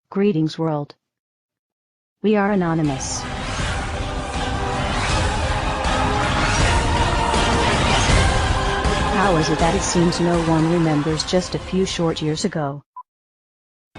Greetings, world. We are anonymous. How is it that it seems no one remembers just a few short years ago?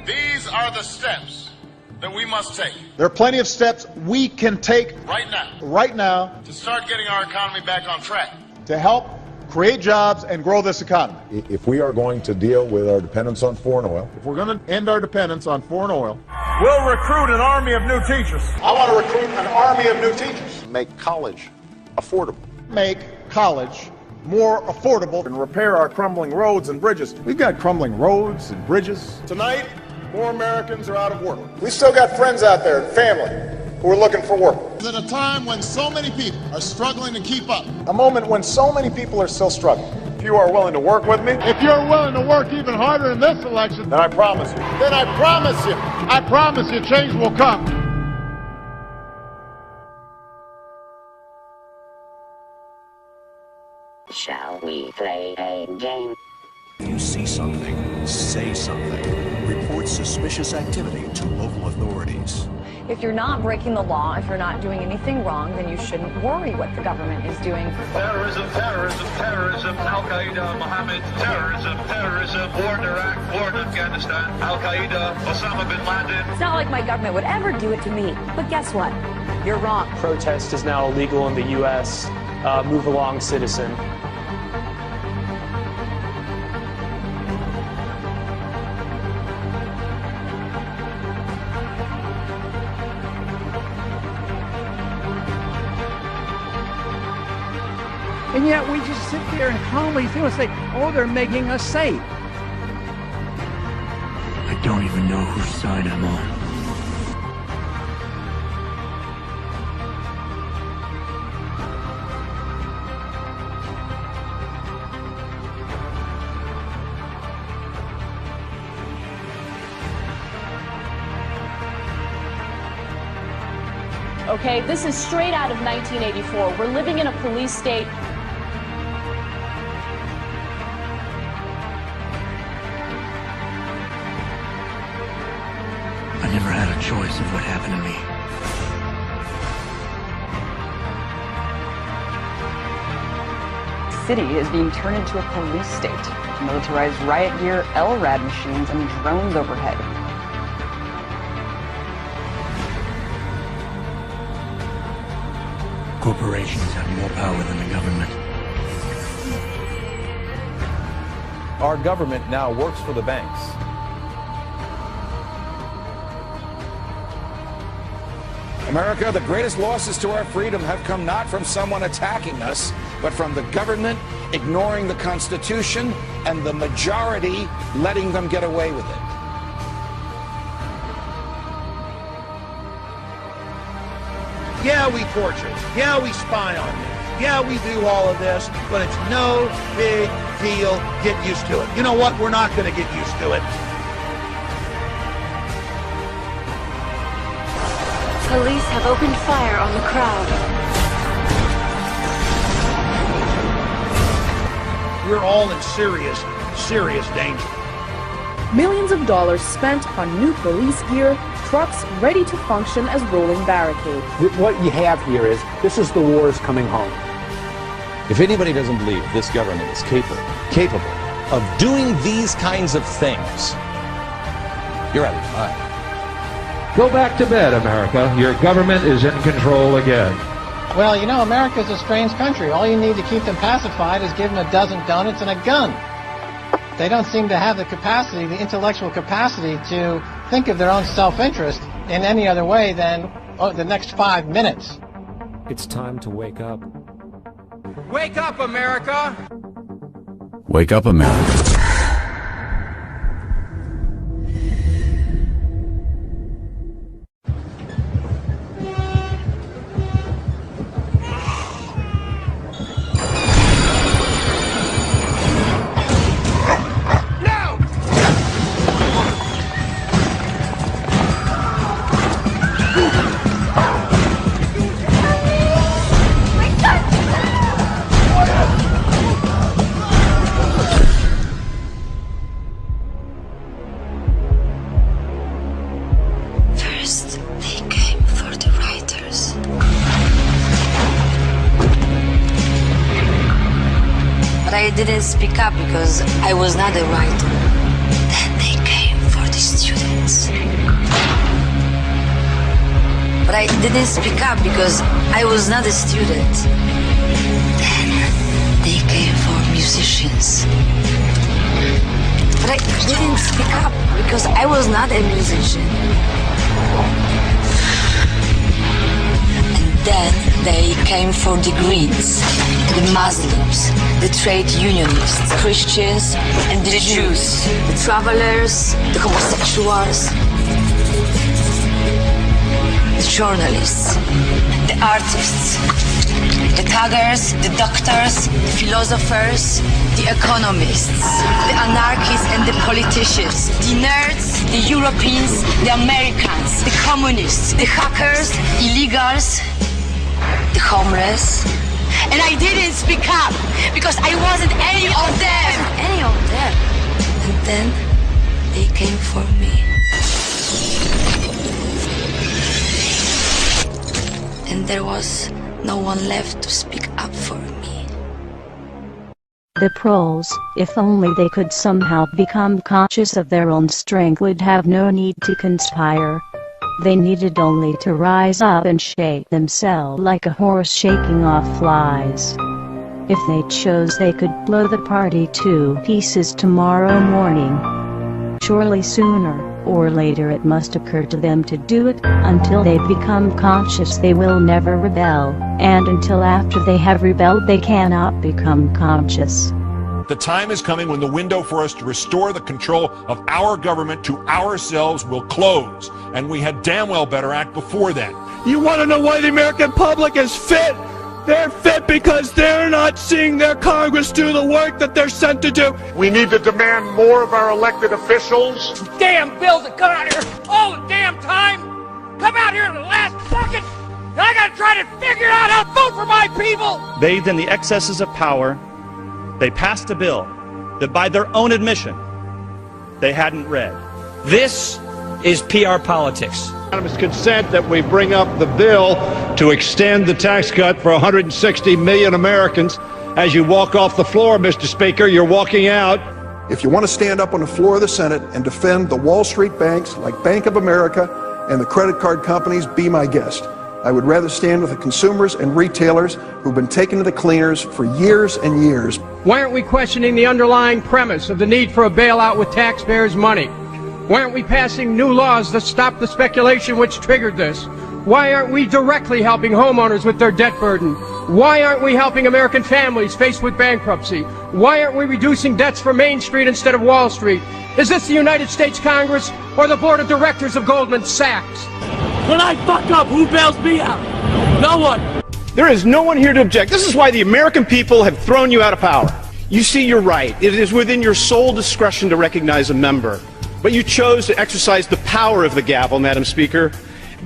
These are the steps that we must take. There are plenty of steps we can take right now to start getting our economy back on track. to help create jobs and grow this economy. If we are going to deal with our dependence on foreign oil, If we're going to end our dependence on foreign oil, We'll recruit an army of new teachers. I want to recruit an army of new teachers, make college affordable. make college more affordable, and repair our crumbling roads and bridges. We've got crumbling roads and bridges. Tonight, more Americans are out of work. We still got friends out there and family who are looking for work. At a time when so many people are struggling to keep up. A moment when so many people are still struggling. If you are willing to work with me, If you're willing to work even harder in this election, then I promise you, change will come. Shall we play a game? If you see something, say something. Report suspicious activity to local authorities. If you're not breaking the law, if you're not doing anything wrong, then you shouldn't worry what the government is doing. Terrorism, terrorism, terrorism, Al-Qaeda, Mohammed, terrorism, war in Iraq, war in Afghanistan, Al-Qaeda, Osama bin Laden. It's not like my government would ever do it to me. But guess what? You're wrong. Protest is now illegal in the U.S. Move along, citizen. And yet we just sit there and calmly say, oh, they're making us safe. I don't even know whose side I'm on. Okay, this is straight out of 1984. We're living in a police state. I never had a choice of what happened to me. The city is being turned into a police state. Militarized riot gear, LRAD machines, and drones overhead. Corporations have more power than the government. Our government now works for the banks. America, the greatest losses to our freedom have come not from someone attacking us, but from the government ignoring the Constitution and the majority letting them get away with it. Yeah, we torture. Yeah, we spy on you. Yeah, we do all of this, but it's no big deal. Get used to it. You know what? We're not going to get used to it. Police have opened fire on the crowd. We're all in serious, serious danger. Millions of dollars spent on new police gear, trucks ready to function as rolling barricades. What you have here is, this is the wars coming home. If anybody doesn't believe this government is capable of doing these kinds of things, you're out of your mind. Go back to bed, America. Your government is in control again. Well, you know, America's a strange country. All you need to keep them pacified is give them a dozen donuts and a gun. They don't seem to have the capacity, the intellectual capacity, to think of their own self-interest in any other way than the next 5 minutes. It's time to wake up. Wake up, America! Wake up, America. I didn't speak up because I was not a writer. Then they came for the students. But I didn't speak up because I was not a student. Then they came for musicians. But I didn't speak up because I was not a musician. And then they came for the Greens, the Muslims, the trade unionists, Christians, and the Jews, the travelers, the homosexuals, the journalists, the artists, the taggers, the doctors, the philosophers, the economists, the anarchists and the politicians, the nerds, the Europeans, the Americans, the communists, the hackers, illegals, the homeless. And I didn't speak up because I wasn't any of them. Any of them. And then they came for me. And there was no one left to speak up for me. The proles, if only they could somehow become conscious of their own strength, would have no need to conspire. They needed only to rise up and shake themselves like a horse shaking off flies. If they chose, they could blow the party to pieces tomorrow morning. Surely sooner or later it must occur to them to do it. Until they become conscious, they will never rebel, and until after they have rebelled, they cannot become conscious. The time is coming when the window for us to restore the control of our government to ourselves will close, and we had damn well better act before then. You want to know why the American public is fit? They're fit because they're not seeing their Congress do the work that they're sent to do. We need to demand more of our elected officials. Damn bills that come out here all the damn time. Come out here in the last second, and I gotta try to figure out how to vote for my people. Bathed in the excesses of power, they passed a bill that by their own admission, they hadn't read. This is PR politics. Unanimous consent that we bring up the bill to extend the tax cut for 160 million Americans. As you walk off the floor, Mr. Speaker, you're walking out. If you want to stand up on the floor of the Senate and defend the Wall Street banks like Bank of America and the credit card companies, be my guest. I would rather stand with the consumers and retailers who've been taken to the cleaners for years and years. Why aren't we questioning the underlying premise of the need for a bailout with taxpayers' money? Why aren't we passing new laws that stop the speculation which triggered this? Why aren't we directly helping homeowners with their debt burden? Why aren't we helping American families faced with bankruptcy? Why aren't we reducing debts for Main Street instead of Wall Street? Is this the United States Congress or the board of directors of Goldman Sachs? When I fuck up, who bails me out? No one. There is no one here to object. This is why the American people have thrown you out of power. You see, you're right. It is within your sole discretion to recognize a member. But you chose to exercise the power of the gavel, Madam Speaker.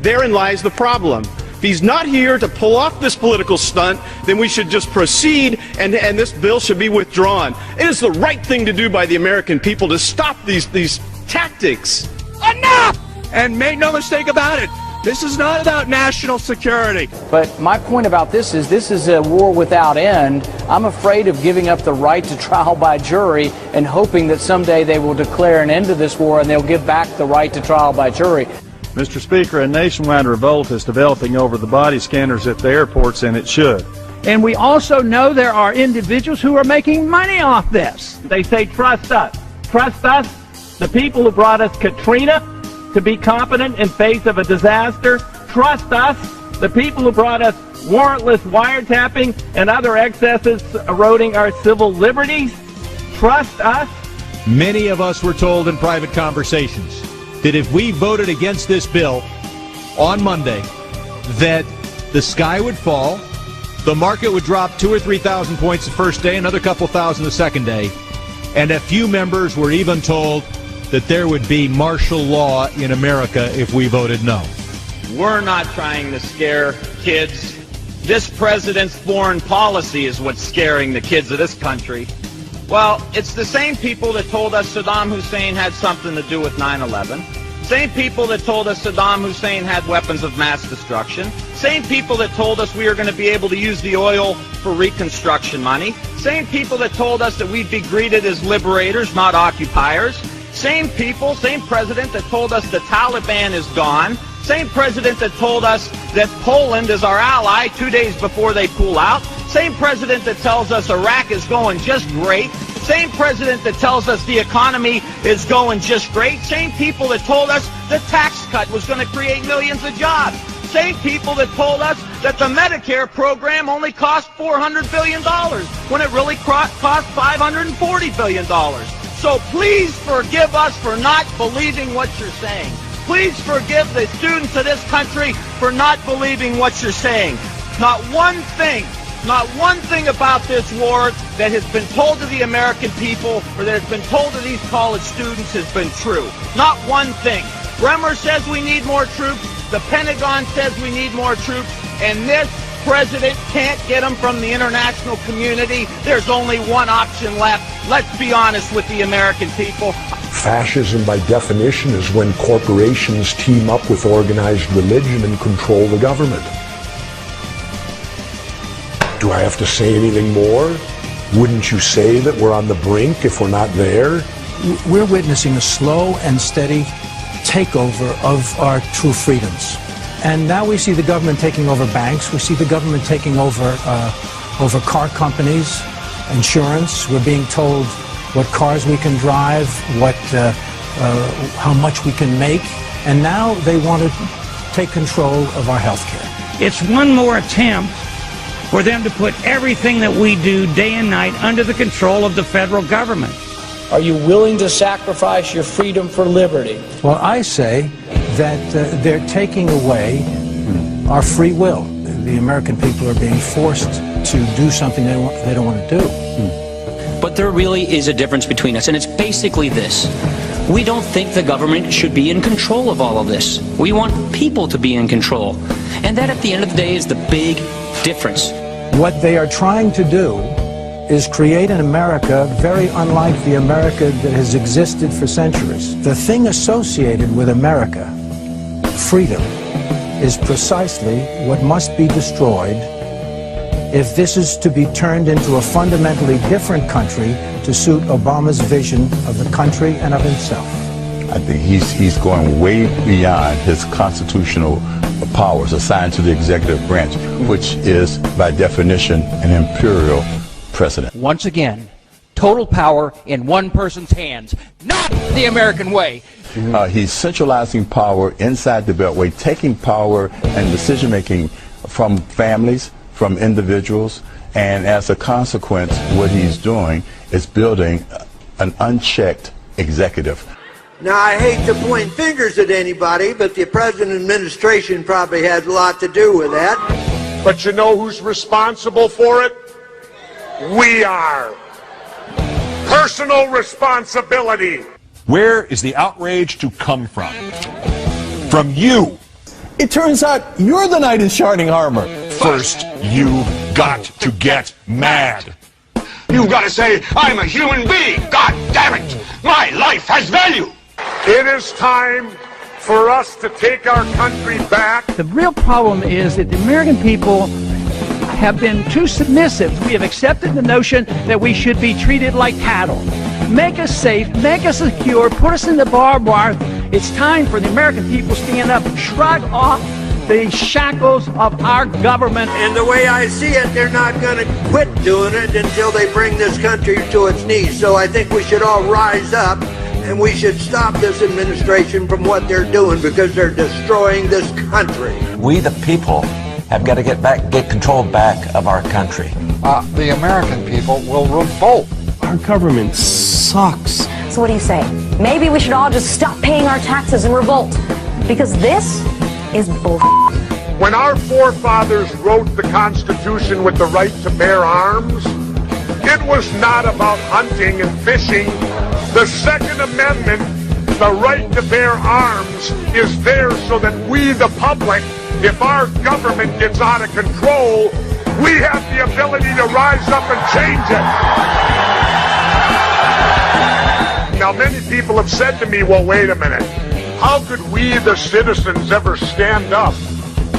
Therein lies the problem. If he's not here to pull off this political stunt, then we should just proceed and this bill should be withdrawn. It is the right thing to do by the American people to stop these tactics. Enough! And make no mistake about it, this is not about national security. But my point about this is a war without end. I'm afraid of giving up the right to trial by jury and hoping that someday they will declare an end to this war and they'll give back the right to trial by jury. Mr. Speaker, a nationwide revolt is developing over the body scanners at the airports, and it should. And we also know there are individuals who are making money off this. They say, trust us. Trust us, the people who brought us Katrina, to be competent in face of a disaster. Trust us, the people who brought us warrantless wiretapping and other excesses eroding our civil liberties. Trust us. Many of us were told in private conversations that if we voted against this bill on Monday, that the sky would fall, the market would drop 2,000 or 3,000 points the first day, another couple thousand the second day, and a few members were even told that there would be martial law in America if we voted no. We're not trying to scare kids. This president's foreign policy is what's scaring the kids of this country. Well, it's the same people that told us Saddam Hussein had something to do with 9/11. Same people that told us Saddam Hussein had weapons of mass destruction. Same people that told us we were going to be able to use the oil for reconstruction money. Same people that told us that we'd be greeted as liberators, not occupiers. Same people, same president that told us the Taliban is gone. Same president that told us that Poland is our ally 2 days before they pull out. Same president that tells us Iraq is going just great. Same president that tells us the economy is going just great. Same people that told us the tax cut was going to create millions of jobs. Same people that told us that the Medicare program only cost $400 billion when it really cost $540 billion. So please forgive us for not believing what you're saying. Please forgive the students of this country for not believing what you're saying. Not one thing about this war that has been told to the American people or that has been told to these college students has been true. Not one thing. Bremer says we need more troops. The Pentagon says we need more troops. And this president can't get them from the international community. There's only one option left. Let's be honest with the American people. Fascism, by definition, is when corporations team up with organized religion and control the government. Do I have to say anything more? Wouldn't you say that we're on the brink if we're not there? We're witnessing a slow and steady takeover of our true freedoms. And now we see the government taking over banks. We see the government taking over car companies, insurance. We're being told what cars we can drive, how much we can make. And now they want to take control of our health care. It's one more attempt for them to put everything that we do day and night under the control of the federal government. Are you willing to sacrifice your freedom for liberty? Well, I say that they're taking away our free will. The American people are being forced to do something they don't want to do. But there really is a difference between us, and it's basically this. We don't think the government should be in control of all of this. We want people to be in control. And that, at the end of the day, is the big difference. What they are trying to do is create an America very unlike the America that has existed for centuries. The thing associated with America, freedom, is precisely what must be destroyed if this is to be turned into a fundamentally different country to suit Obama's vision of the country and of himself. I think he's going way beyond his constitutional powers assigned to the executive branch, which is, by definition, an imperial president. Once again, total power in one person's hands, not the American way. He's centralizing power inside the Beltway, taking power and decision-making from families, from individuals, and as a consequence, what he's doing is building an unchecked executive. Now, I hate to point fingers at anybody, but the President administration probably had a lot to do with that. But you know who's responsible for it? We are. Personal responsibility. Where is the outrage to come from? From you. It turns out you're the knight in shining armor. First, you got to get mad. You've got to say, I'm a human being. God damn it. My life has value. It is time for us to take our country back. The real problem is that the American people have been too submissive. We have accepted the notion that we should be treated like cattle. Make us safe, make us secure, put us in the barbed wire. It's time for the American people to stand up and shrug off the shackles of our government. And the way I see it, they're not going to quit doing it until they bring this country to its knees. So I think we should all rise up and we should stop this administration from what they're doing because they're destroying this country. We, the people, have got to get control back of our country. The American people will revolt. Our government sucks. So what do you say? Maybe we should all just stop paying our taxes and revolt. Because this is bull. When our forefathers wrote the Constitution with the right to bear arms, it was not about hunting and fishing. The Second Amendment, the right to bear arms, is there so that we, the public, if our government gets out of control, we have the ability to rise up and change it. Now, many people have said to me, well, wait a minute. How could we, the citizens, ever stand up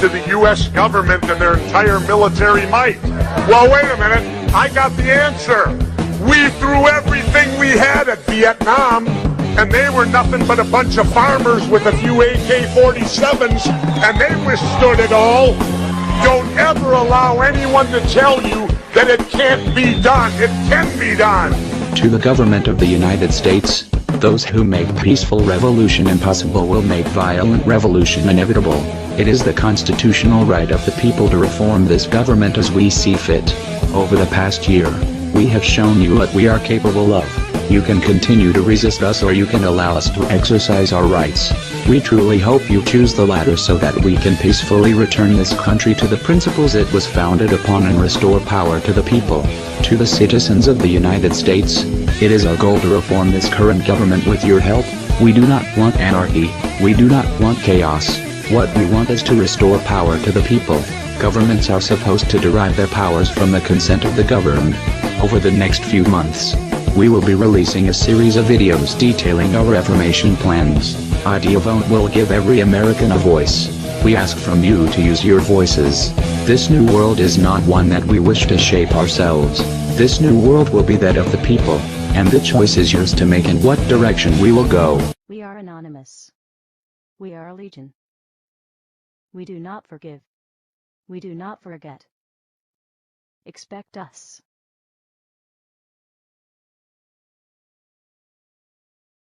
to the U.S. government and their entire military might? Well, wait a minute. I got the answer. We threw everything we had at Vietnam, and they were nothing but a bunch of farmers with a few AK-47s, and they withstood it all. Don't ever allow anyone to tell you that it can't be done. It can be done. To the government of the United States, those who make peaceful revolution impossible will make violent revolution inevitable. It is the constitutional right of the people to reform this government as we see fit. Over the past year, we have shown you what we are capable of. You can continue to resist us, or you can allow us to exercise our rights. We truly hope you choose the latter so that we can peacefully return this country to the principles it was founded upon and restore power to the people. To the citizens of the United States, it is our goal to reform this current government with your help. We do not want anarchy. We do not want chaos. What we want is to restore power to the people. Governments are supposed to derive their powers from the consent of the governed. Over the next few months, we will be releasing a series of videos detailing our reformation plans. Ideavote will give every American a voice. We ask from you to use your voices. This new world is not one that we wish to shape ourselves. This new world will be that of the people, and the choice is yours to make in what direction we will go. We are anonymous. We are a legion. We do not forgive. We do not forget. Expect us.